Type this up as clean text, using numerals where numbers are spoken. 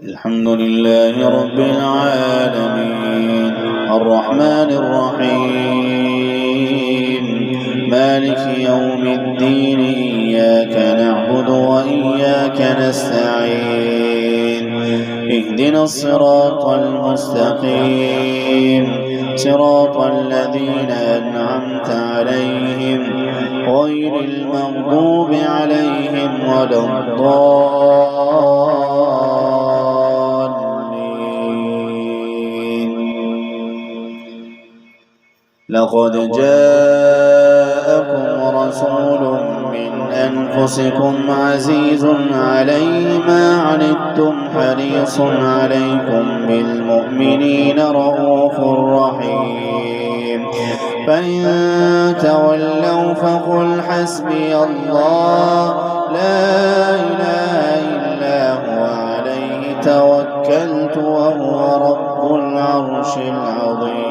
الحمد لله رب العالمين الرحمن الرحيم مالك يوم الدين إياك نعبد وإياك نستعين اهدنا الصراط المستقيم صراط الذين أنعمت عليهم غير المغضوب عليهم ولا الضالين. لقد جاءكم رسول من أنفسكم عزيز عليه ما عنتم حريص عليكم بالمؤمنين رءوف رحيم فإن تولوا فقل حسبي الله لا إله إلا هو عليه توكلت وهو رب العرش العظيم.